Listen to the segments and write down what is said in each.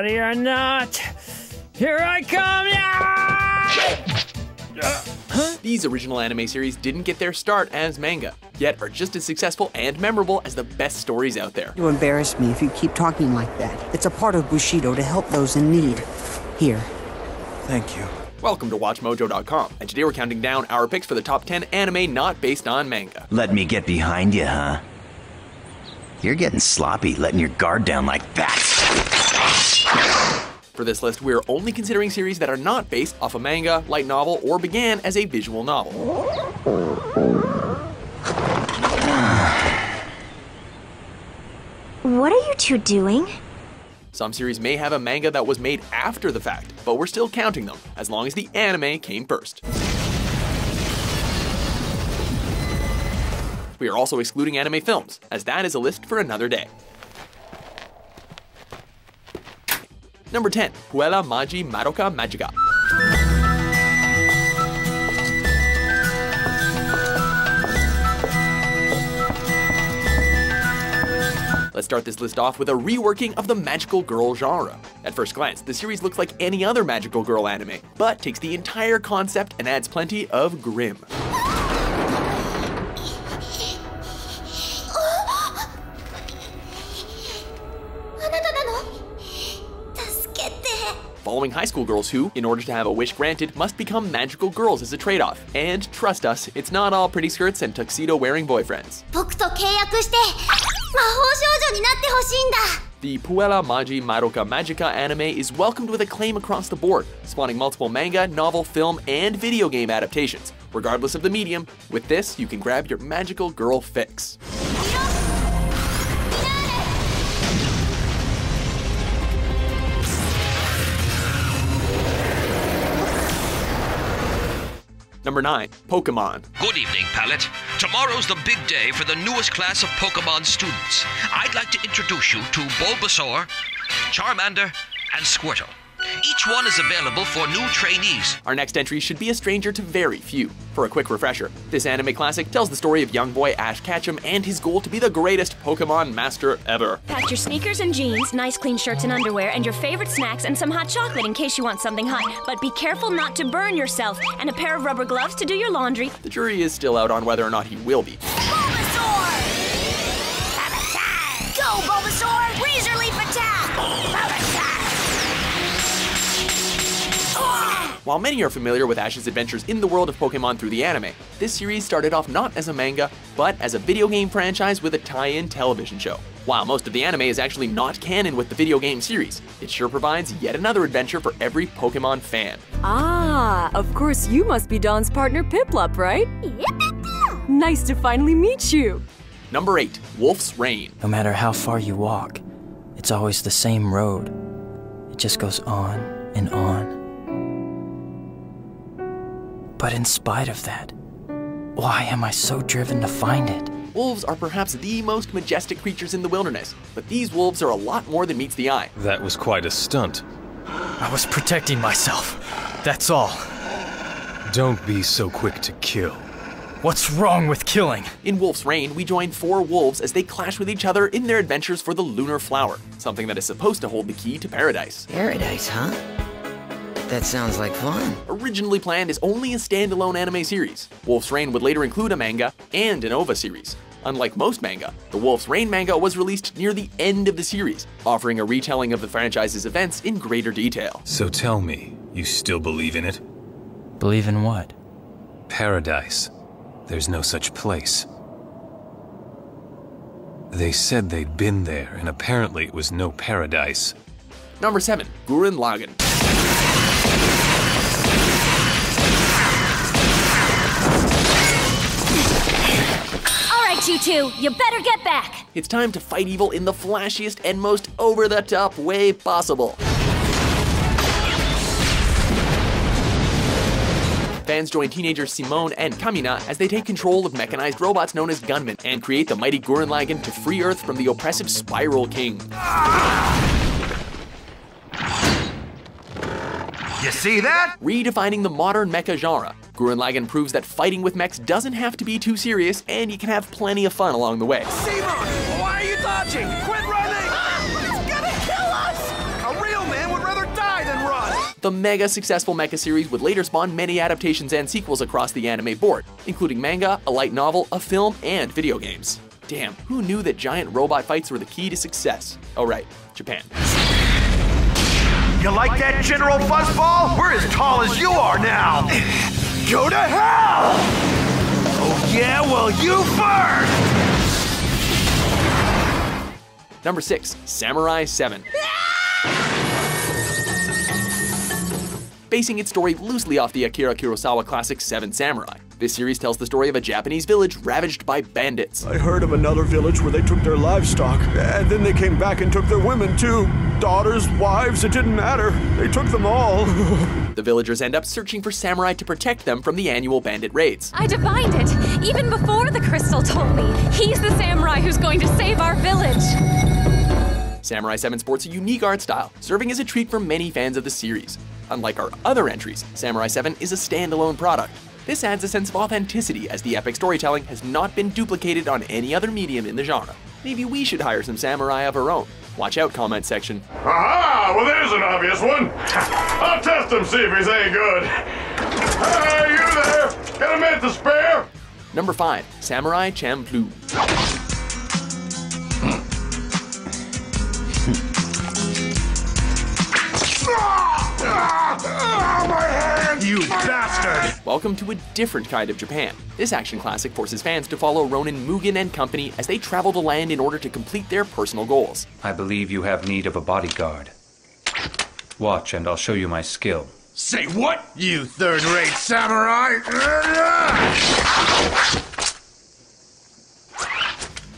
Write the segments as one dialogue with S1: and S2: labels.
S1: Ready or not, here I come! Yeah!
S2: These original anime series didn't get their start as manga, yet are just as successful and memorable as the best stories out there.
S3: You embarrass me if you keep talking like that. It's a part of Bushido to help those in need. Here.
S4: Thank you.
S2: Welcome to WatchMojo.com, and today we're counting down our picks for the top 10 anime not based on manga.
S5: Let me get behind you, huh? You're getting sloppy, letting your guard down like that.
S2: For this list, we're only considering series that are not based off a manga, light novel, or began as a visual novel.
S6: What are you two doing?
S2: Some series may have a manga that was made after the fact, but we're still counting them, as long as the anime came first. We are also excluding anime films, as that is a list for another day. Number 10, Puella Magi Madoka Magica. Let's start this list off with a reworking of the magical girl genre. At first glance, the series looks like any other magical girl anime, but takes the entire concept and adds plenty of grim. Following high school girls who, in order to have a wish granted, must become magical girls as a trade-off. And trust us, it's not all pretty skirts and tuxedo-wearing boyfriends. The Puella Magi Madoka Magica anime is welcomed with acclaim across the board, spawning multiple manga, novel, film, and video game adaptations. Regardless of the medium, with this, you can grab your magical girl fix. Number 9, Pokemon.
S7: Good evening, Palette. Tomorrow's the big day for the newest class of Pokemon students. I'd like to introduce you to Bulbasaur, Charmander, and Squirtle. Each one is available for new trainees.
S2: Our next entry should be a stranger to very few. For a quick refresher, this anime classic tells the story of young boy Ash Ketchum and his goal to be the greatest Pokemon master ever.
S8: Pack your sneakers and jeans, nice clean shirts and underwear, and your favorite snacks and some hot chocolate in case you want something hot. But be careful not to burn yourself, and a pair of rubber gloves to do your laundry.
S2: The jury is still out on whether or not he will be.
S6: Bulbasaur! Go, Bulbasaur! Razor Leaf attack! Bulbasaur!
S2: While many are familiar with Ash's adventures in the world of Pokemon through the anime, this series started off not as a manga, but as a video game franchise with a tie-in television show. While most of the anime is actually not canon with the video game series, it sure provides yet another adventure for every Pokemon fan.
S9: Ah, of course you must be Dawn's partner Piplup, right? Nice to finally meet you.
S2: Number 8, Wolf's Rain.
S10: No matter how far you walk, it's always the same road. It just goes on and on. But in spite of that, why am I so driven to find it?
S2: Wolves are perhaps the most majestic creatures in the wilderness, but these wolves are a lot more than meets the eye.
S11: That was quite a stunt.
S12: I was protecting myself, that's all.
S11: Don't be so quick to kill.
S12: What's wrong with killing?
S2: In Wolf's Rain, we join 4 wolves as they clash with each other in their adventures for the Lunar Flower, something that is supposed to hold the key to paradise.
S13: Paradise, huh? That sounds like fun.
S2: Originally planned as only a standalone anime series, Wolf's Rain would later include a manga and an OVA series. Unlike most manga, the Wolf's Rain manga was released near the end of the series, offering a retelling of the franchise's events in greater detail.
S11: So tell me, you still believe in it?
S10: Believe in what?
S11: Paradise. There's no such place. They said they'd been there, and apparently it was no paradise.
S2: Number 7, Gurren Lagann.
S8: You two, you better get back!
S2: It's time to fight evil in the flashiest and most over-the-top way possible. Fans join teenagers Simone and Kamina as they take control of mechanized robots known as gunmen and create the mighty Gurren Lagann to free Earth from the oppressive Spiral King.
S14: You see that?
S2: Redefining the modern mecha genre, Gurren Lagann proves that fighting with mechs doesn't have to be too serious, and you can have plenty of fun along the way.
S14: Simon, why are you dodging? Quit running! He's gonna kill us! A real man
S2: The mega successful mecha series would later spawn many adaptations and sequels across the anime board, including manga, a light novel, a film, and video games. Damn, who knew that giant robot fights were the key to success? Oh right, Japan.
S4: You like that, General Fuzzball? We're as tall as you are now! Go to hell! Oh yeah, well you first!
S2: Number 6, Samurai 7. Basing its story loosely off the Akira Kurosawa classic Seven Samurai. This series tells the story of a Japanese village ravaged by bandits.
S14: I heard of another village where they took their livestock, and then they came back and took their women too. Daughters, wives, it didn't matter. They took them all.
S2: The villagers end up searching for samurai to protect them from the annual bandit raids.
S15: I divined it, even before the crystal told me. He's the samurai who's going to save our village.
S2: Samurai 7 sports a unique art style, serving as a treat for many fans of the series. Unlike our other entries, Samurai 7 is a standalone product. This adds a sense of authenticity as the epic storytelling has not been duplicated on any other medium in the genre. Maybe we should hire some samurai of our own. Watch out, comment section.
S16: Aha! Well, there's an obvious one. I'll test him, see if he's any good. Hey, you there? Got a minute to spare?
S2: Number 5, Samurai Champloo.
S16: My hand! You bastard!
S2: Welcome to a different kind of Japan. This action classic forces fans to follow Ronin Mugen and company as they travel the land in order to complete their personal goals.
S17: I believe you have need of a bodyguard. Watch and I'll show you my skill.
S16: Say what? You third-rate samurai!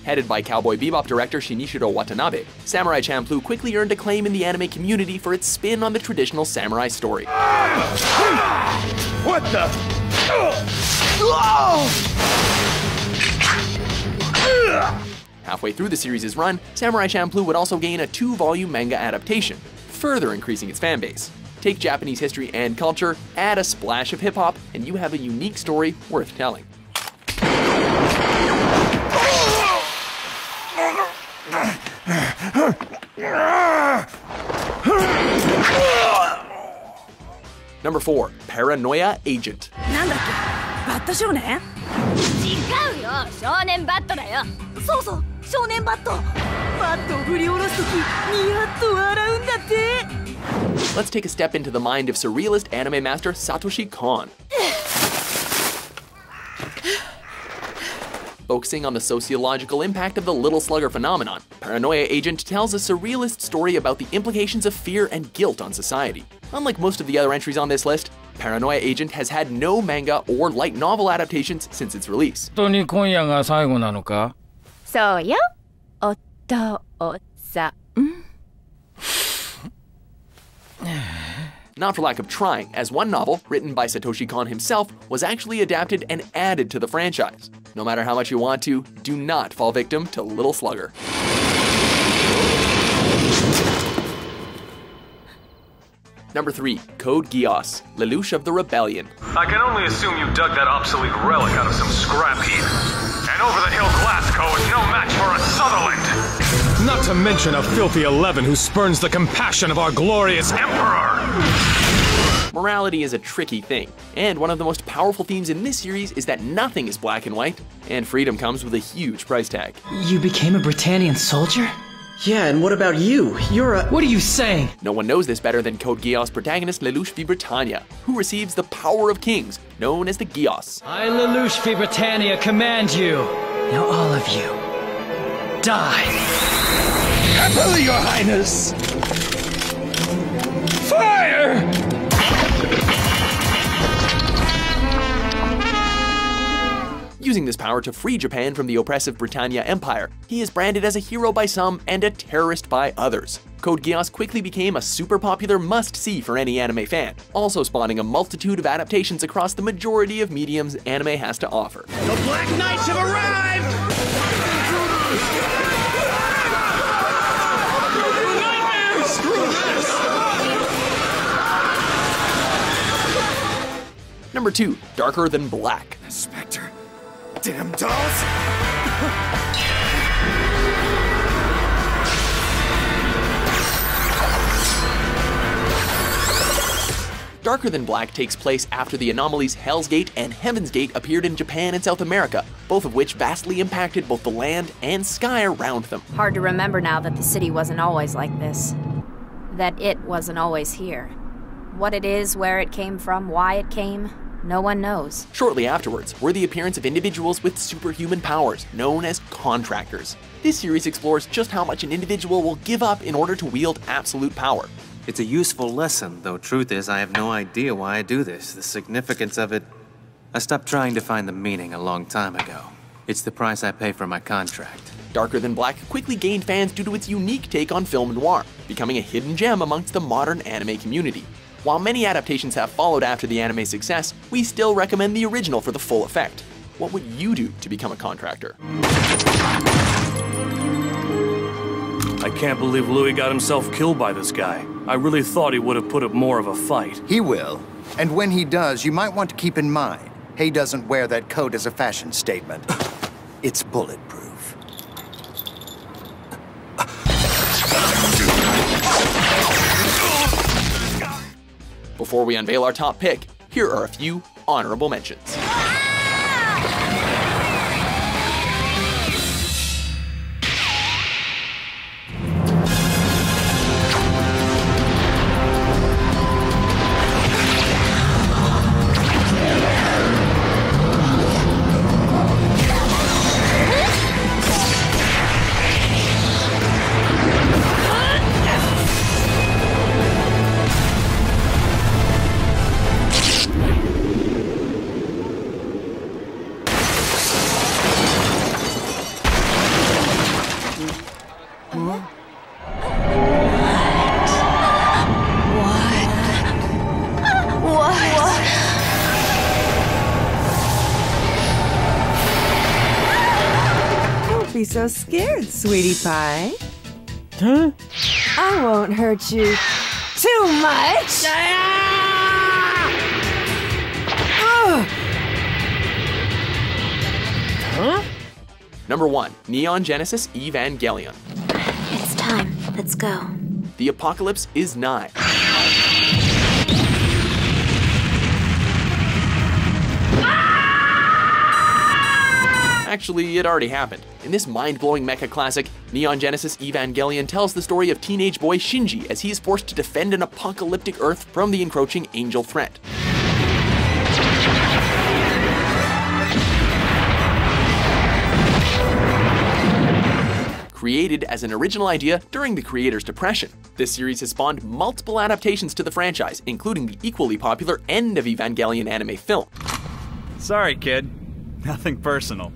S2: Headed by Cowboy Bebop director Shinichiro Watanabe, Samurai Champloo quickly earned acclaim in the anime community for its spin on the traditional samurai story.
S16: What the?
S2: Halfway through the series' run, Samurai Champloo would also gain a 2-volume manga adaptation, further increasing its fanbase. Take Japanese history and culture, add a splash of hip-hop, and you have a unique story worth telling. Number 4, Paranoia Agent. Let's take a step into the mind of surrealist anime master Satoshi Kon. Focusing on the sociological impact of the Little Slugger phenomenon, Paranoia Agent tells a surrealist story about the implications of fear and guilt on society. Unlike most of the other entries on this list, Paranoia Agent has had no manga or light novel adaptations since its release.
S1: 本当に今夜が最後なのか?
S8: そうよ。お父さん。
S2: Not for lack of trying, as one novel, written by Satoshi Kon himself, was actually adapted and added to the franchise. No matter how much you want to, do not fall victim to Little Slugger. Number 3, Code Geass, Lelouch of the Rebellion.
S18: I can only assume you dug that obsolete relic out of some scrap heap. And over-the-hill Glasgow is no match for a Sutherland!
S11: Not to mention a filthy 11 who spurns the compassion of our glorious Emperor!
S2: Morality is a tricky thing, and one of the most powerful themes in this series is that nothing is black and white, and freedom comes with a huge price tag.
S10: You became a Britannian soldier?
S19: Yeah, and what about you? You're a—
S10: What are you saying?
S2: No one knows this better than Code Geass protagonist Lelouch V. Britannia, who receives the power of kings, known as the Geass.
S10: I, Lelouch V. Britannia, command you. Now all of you, die.
S16: Happily, Your Highness! Fire!
S2: Using this power to free Japan from the oppressive Britannia Empire, he is branded as a hero by some and a terrorist by others. Code Geass quickly became a super popular must-see for any anime fan, also spawning a multitude of adaptations across the majority of mediums anime has to offer.
S16: The Black Knights have arrived!
S2: Number 2, Darker Than Black.
S16: Spectre. Damn dolls!
S2: Darker Than Black takes place after the anomalies Hell's Gate and Heaven's Gate appeared in Japan and South America, both of which vastly impacted both the land and sky around them.
S20: Hard to remember now that the city wasn't always like this. That it wasn't always here. What it is, where it came from, why it came, no one knows.
S2: Shortly afterwards were the appearance of individuals with superhuman powers, known as contractors. This series explores just how much an individual will give up in order to wield absolute power.
S21: It's a useful lesson, though truth is I have no idea why I do this, the significance of it. I stopped trying to find the meaning a long time ago. It's the price I pay for my contract.
S2: Darker Than Black quickly gained fans due to its unique take on film noir, becoming a hidden gem amongst the modern anime community. While many adaptations have followed after the anime's success, we still recommend the original for the full effect. What would you do to become a contractor?
S22: I can't believe Louis got himself killed by this guy. I really thought he would have put up more of a fight.
S23: He will. And when he does, you might want to keep in mind, Hay doesn't wear that coat as a fashion statement. It's bulletproof.
S2: Before we unveil our top pick, here are a few honorable mentions.
S24: Be so scared, sweetie pie. Huh? I won't hurt you too much.
S2: Huh? Number 1, Neon Genesis Evangelion.
S6: It's time. Let's go.
S2: The apocalypse is nigh. Actually, it already happened. In this mind-blowing mecha classic, Neon Genesis Evangelion tells the story of teenage boy Shinji as he is forced to defend an apocalyptic Earth from the encroaching angel threat. Created as an original idea during the creator's depression, this series has spawned multiple adaptations to the franchise, including the equally popular End of Evangelion anime film.
S25: Sorry, kid. Nothing personal.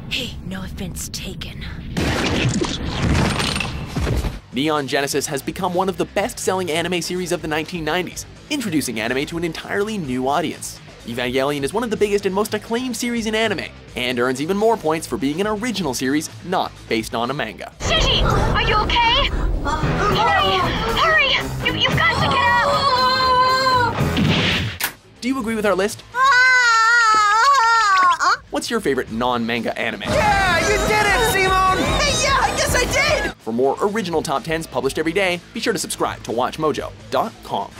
S8: Hey, no offense taken.
S2: Neon Genesis has become one of the best-selling anime series of the 1990s, introducing anime to an entirely new audience. Evangelion is one of the biggest and most acclaimed series in anime, and earns even more points for being an original series not based on a manga.
S6: Shinji, are you okay? Hurry! You've got to get up!
S2: Do you agree with our list? What's your favorite non-manga anime?
S4: Yeah, you did it, Simone! Hey, yeah, yes I did!
S2: For more original top 10s published every day, be sure to subscribe to WatchMojo.com.